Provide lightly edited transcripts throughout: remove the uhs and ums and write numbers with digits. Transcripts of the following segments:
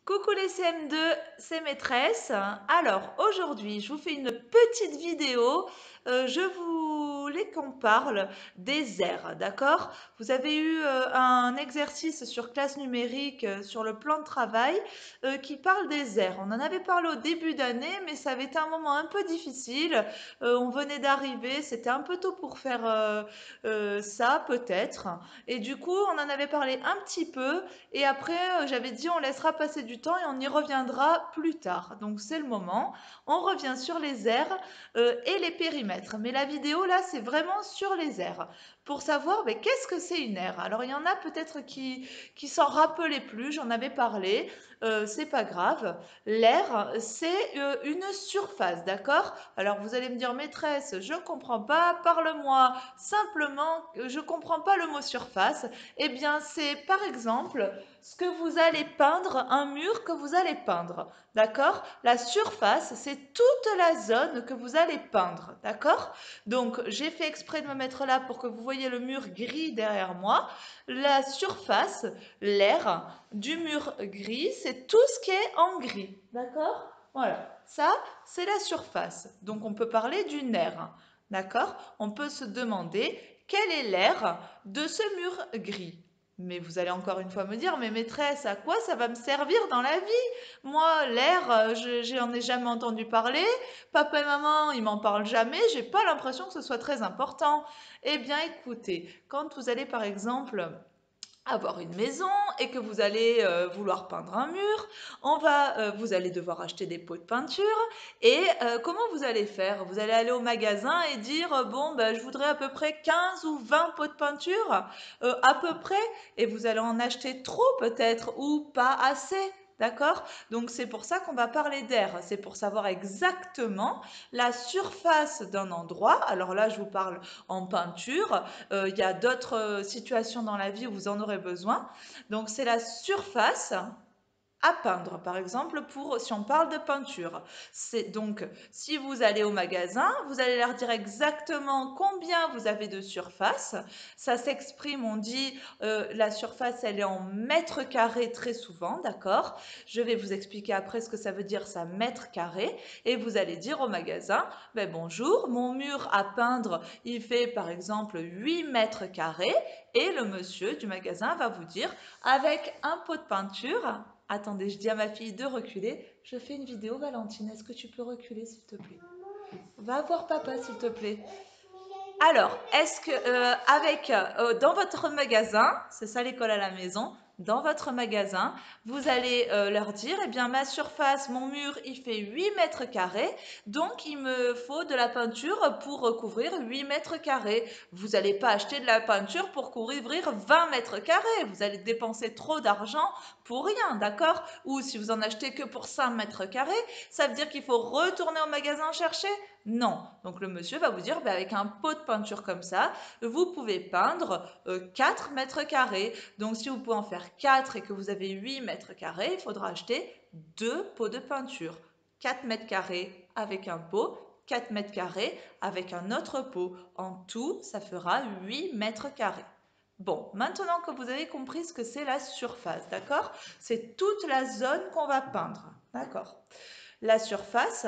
Coucou les CM2, c'est maîtresse. Alors aujourd'hui, je vous fais une petite vidéo. Je voulais qu'on parle des airs, d'accord? Vous avez eu un exercice sur classe numérique sur le plan de travail qui parle des airs. On en avait parlé au début d'année, mais ça avait été un moment un peu difficile. On venait d'arriver, c'était un peu tôt pour faire ça peut-être. Et du coup, on en avait parlé un petit peu. Et après, j'avais dit on laissera passer du temps et on y reviendra plus tard. Donc c'est le moment. On revient sur les aires et les périmètres. Mais la vidéo là, c'est vraiment sur les aires. Pour savoir mais qu'est-ce que c'est une aire. Alors il y en a peut-être qui s'en rappelaient plus, j'en avais parlé. C'est pas grave. L'air, c'est une surface, d'accord? Alors vous allez me dire maîtresse, je ne comprends pas, parle-moi simplement, je ne comprends pas le mot surface. Eh bien, c'est par exemple ce que vous allez peindre, un mur que vous allez peindre. D'accord? La surface, c'est toute la zone que vous allez peindre. D'accord? Donc, j'ai fait exprès de me mettre là pour que vous voyez le mur gris derrière moi. La surface, l'air du mur gris, c'est tout ce qui est en gris. D'accord? Voilà. Ça, c'est la surface. Donc, on peut parler d'une aire. D'accord? On peut se demander quel est l'air de ce mur gris. Mais vous allez encore une fois me dire, mais maîtresse, à quoi ça va me servir dans la vie? Moi, l'air, j'en ai jamais entendu parler. Papa et maman, ils m'en parlent jamais. J'ai pas l'impression que ce soit très important. Eh bien, écoutez, quand vous allez par exemple avoir une maison et que vous allez vouloir peindre un mur, vous allez devoir acheter des pots de peinture et comment vous allez faire? Vous allez aller au magasin et dire bon ben, je voudrais à peu près 15 ou 20 pots de peinture à peu près et vous allez en acheter trop peut-être ou pas assez. D'accord? Donc c'est pour ça qu'on va parler d'air. C'est pour savoir exactement la surface d'un endroit. Alors là, je vous parle en peinture. Il y a d'autres situations dans la vie où vous en aurez besoin. Donc c'est la surface à peindre, par exemple, si on parle de peinture. C'est donc, si vous allez au magasin, vous allez leur dire exactement combien vous avez de surface. Ça s'exprime, on dit, la surface, elle est en mètres carrés très souvent, d'accord? Je vais vous expliquer après ce que ça veut dire, ça, mètres carrés. Et vous allez dire au magasin, ben bonjour, mon mur à peindre, il fait par exemple 8 mètres carrés. Et le monsieur du magasin va vous dire, avec un pot de peinture, attendez, je dis à ma fille de reculer. Je fais une vidéo, Valentine. Est-ce que tu peux reculer, s'il te plaît? Va voir papa, s'il te plaît. Alors, est-ce que dans votre magasin, c'est ça l'école à la maison, dans votre magasin, vous allez leur dire, eh bien ma surface, mon mur, il fait 8 mètres carrés, donc il me faut de la peinture pour recouvrir 8 mètres carrés. Vous n'allez pas acheter de la peinture pour couvrir 20 mètres carrés, vous allez dépenser trop d'argent pour rien, d'accord? Ou si vous en achetez que pour 5 mètres carrés, ça veut dire qu'il faut retourner au magasin chercher? Non. Donc le monsieur va vous dire, ben, avec un pot de peinture comme ça, vous pouvez peindre 4 mètres carrés. Donc si vous pouvez en faire 4 et que vous avez 8 mètres carrés, il faudra acheter 2 pots de peinture. 4 mètres carrés avec un pot, 4 mètres carrés avec un autre pot. En tout, ça fera 8 mètres carrés. Bon, maintenant que vous avez compris ce que c'est la surface, d'accord? C'est toute la zone qu'on va peindre, d'accord? La surface,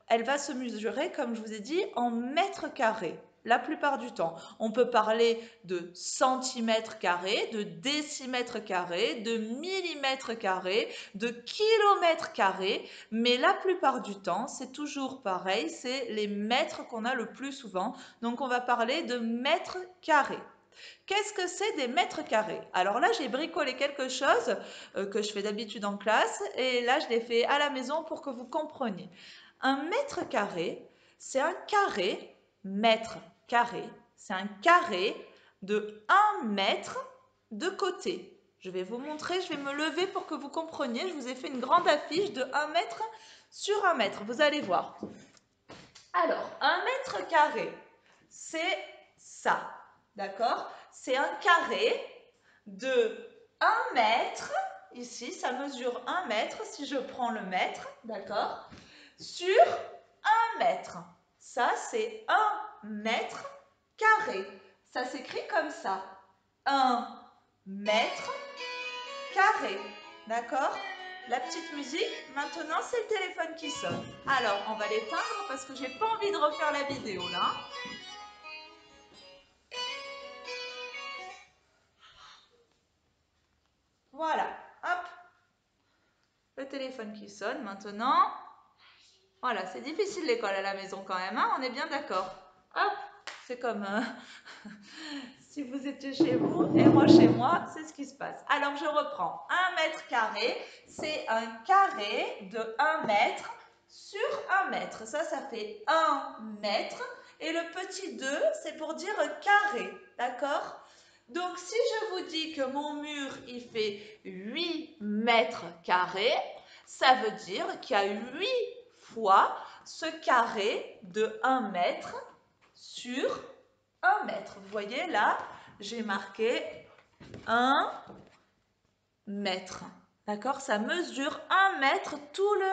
elle va se mesurer, comme je vous ai dit, en mètres carrés. La plupart du temps, on peut parler de centimètres carrés, de décimètres carrés, de millimètres carrés, de kilomètres carrés, mais la plupart du temps, c'est toujours pareil, c'est les mètres qu'on a le plus souvent. Donc, on va parler de mètres carrés. Qu'est-ce que c'est des mètres carrés? Alors là, j'ai bricolé quelque chose que je fais d'habitude en classe et là, je l'ai fait à la maison pour que vous compreniez. Un mètre carré, c'est un carré, mètre carré, c'est un carré de 1 mètre de côté. Je vais vous montrer, je vais me lever pour que vous compreniez. Je vous ai fait une grande affiche de 1 mètre sur 1 mètre. Vous allez voir. Alors, 1 mètre carré, c'est ça. D'accord? C'est un carré de 1 mètre. Ici, ça mesure 1 mètre si je prends le mètre. D'accord? Sur 1 mètre. Ça, c'est 1 mètre carré. Ça s'écrit comme ça. 1 mètre carré. D'accord? la petite musique. Maintenant, c'est le téléphone qui sonne. Alors, on va l'éteindre parce que j'ai pas envie de refaire la vidéo là. Voilà, hop. Le téléphone qui sonne maintenant. Voilà, c'est difficile l'école à la maison quand même, hein, on est bien d'accord. Hop, c'est comme si vous étiez chez vous et moi chez moi, c'est ce qui se passe. Alors je reprends. 1 mètre carré, c'est un carré de 1 mètre sur 1 mètre. Ça fait 1 mètre. Et le petit 2, c'est pour dire carré, d'accord? Donc si je vous dis que mon mur, il fait 8 mètres carrés, ça veut dire qu'il y a 8 fois ce carré de 1 mètre sur 1 mètre. Vous voyez là, j'ai marqué 1 mètre. D'accord? Ça mesure 1 mètre tout le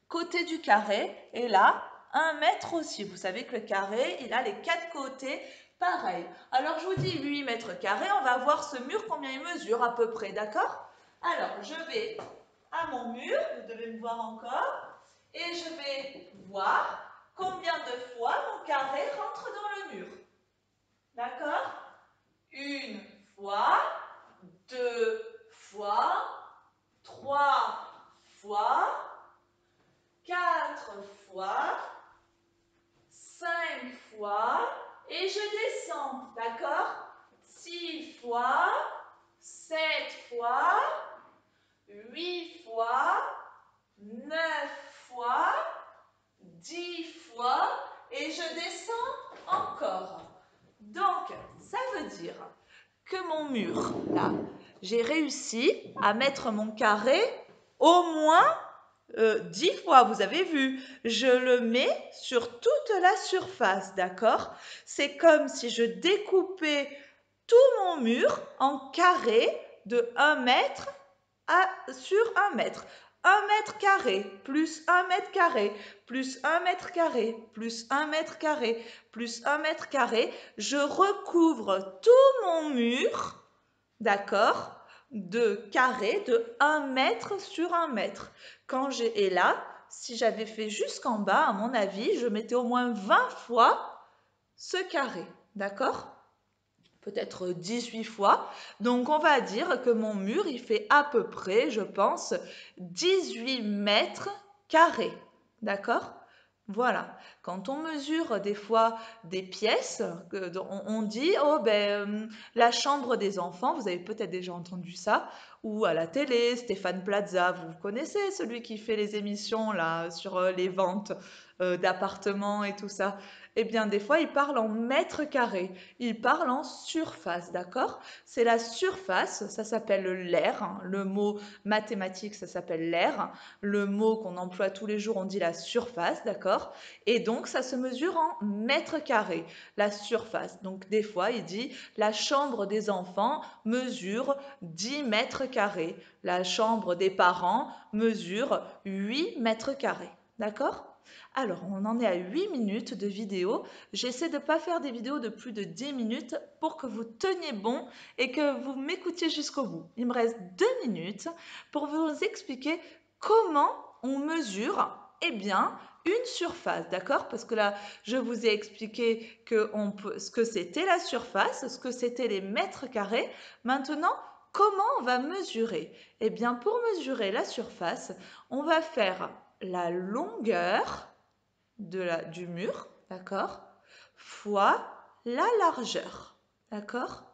côté du carré. Et là, 1 mètre aussi. Vous savez que le carré, il a les 4 côtés pareils. Alors, je vous dis 8 mètres carrés. On va voir ce mur, combien il mesure à peu près. D'accord? Alors, je vais à mon mur. Vous devez me voir encore. Et je vais voir combien de fois mon carré rentre dans le mur. D'accord? 1 fois, 2 fois, 3 fois, 4 fois, 5 fois, et je descends, d'accord? 6 fois, 7 fois, 8 fois, 9 fois, 10 fois, et je descends encore. Donc, ça veut dire que mon mur, là, j'ai réussi à mettre mon carré au moins 10 fois, vous avez vu. Je le mets sur toute la surface, d'accord? C'est comme si je découpais tout mon mur en carrés de 1 mètre sur 1 mètre. 1 mètre carré, plus 1 mètre carré, plus 1 mètre carré, plus 1 mètre carré, plus 1 mètre carré. Je recouvre tout mon mur, d'accord, de carrés de 1 mètre sur 1 mètre. Et là, si j'avais fait jusqu'en bas, à mon avis, je mettais au moins 20 fois ce carré, d'accord? Peut-être 18 fois. Donc, on va dire que mon mur, il fait à peu près, je pense, 18 mètres carrés. D'accord? Voilà. Quand on mesure des fois des pièces, on dit, oh ben, la chambre des enfants, vous avez peut-être déjà entendu ça, ou à la télé, Stéphane Plaza, vous connaissez celui qui fait les émissions là sur les ventes d'appartements et tout ça. Eh bien, des fois, il parle en mètres carrés. Il parle en surface, d'accord? C'est la surface, ça s'appelle l'air. Hein. Le mot mathématique, ça s'appelle l'air. Le mot qu'on emploie tous les jours, on dit la surface, d'accord? Et donc, ça se mesure en mètres carrés, la surface. Donc, des fois, il dit la chambre des enfants mesure 10 mètres carrés. La chambre des parents mesure 8 mètres carrés, d'accord? Alors, on en est à 8 minutes de vidéo. J'essaie de ne pas faire des vidéos de plus de 10 minutes pour que vous teniez bon et que vous m'écoutiez jusqu'au bout. Il me reste 2 minutes pour vous expliquer comment on mesure, eh bien, une surface, d'accord? Parce que là, je vous ai expliqué ce que c'était la surface, ce que c'était les mètres carrés. Maintenant, comment on va mesurer? Eh bien, pour mesurer la surface, on va faire la longueur du mur, d'accord, fois la largeur, d'accord.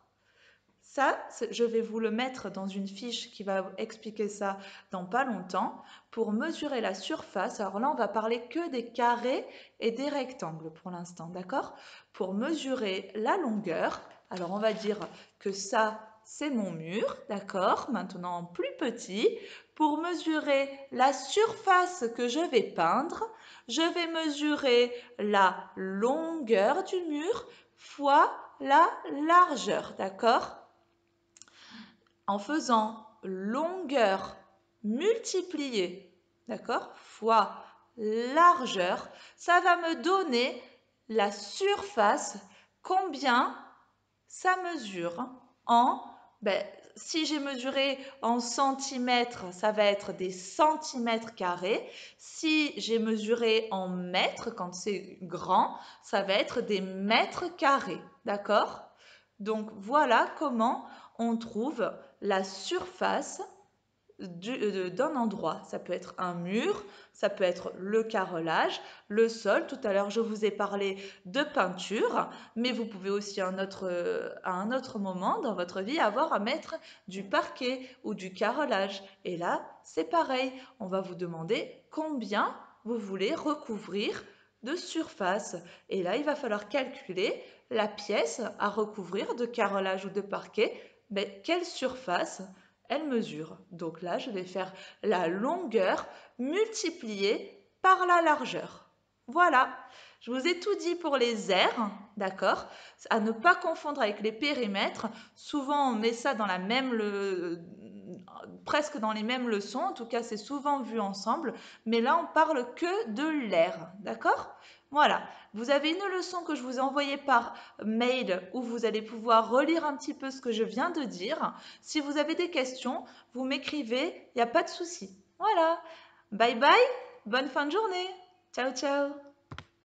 Ça, je vais vous le mettre dans une fiche qui va expliquer ça dans pas longtemps. Pour mesurer la surface, alors là, on va parler que des carrés et des rectangles pour l'instant, d'accord. Pour mesurer la longueur, alors on va dire que ça, c'est mon mur, d'accord, maintenant plus petit. Pour mesurer la surface que je vais peindre, je vais mesurer la longueur du mur fois la largeur, d'accord? En faisant longueur multipliée, d'accord, fois largeur, ça va me donner la surface, combien ça mesure en, si j'ai mesuré en centimètres, ça va être des centimètres carrés. Si j'ai mesuré en mètres, quand c'est grand, ça va être des mètres carrés. D'accord? Donc voilà comment on trouve la surface d'un endroit. Ça peut être un mur, ça peut être le carrelage, le sol. Tout à l'heure, je vous ai parlé de peinture, mais vous pouvez aussi à un autre moment dans votre vie avoir à mettre du parquet ou du carrelage. Et là, c'est pareil. On va vous demander combien vous voulez recouvrir de surface. Et là, il va falloir calculer la pièce à recouvrir de carrelage ou de parquet. Mais quelle surface elle mesure. Donc là, je vais faire la longueur multipliée par la largeur. Voilà, je vous ai tout dit pour les aires, d'accord? À ne pas confondre avec les périmètres. Souvent, on met ça dans la même presque dans les mêmes leçons. En tout cas, c'est souvent vu ensemble. Mais là, on parle que de l'air, d'accord? Voilà, vous avez une leçon que je vous ai envoyée par mail où vous allez pouvoir relire un petit peu ce que je viens de dire. Si vous avez des questions, vous m'écrivez, il n'y a pas de souci. Voilà, bye bye, bonne fin de journée. Ciao, ciao.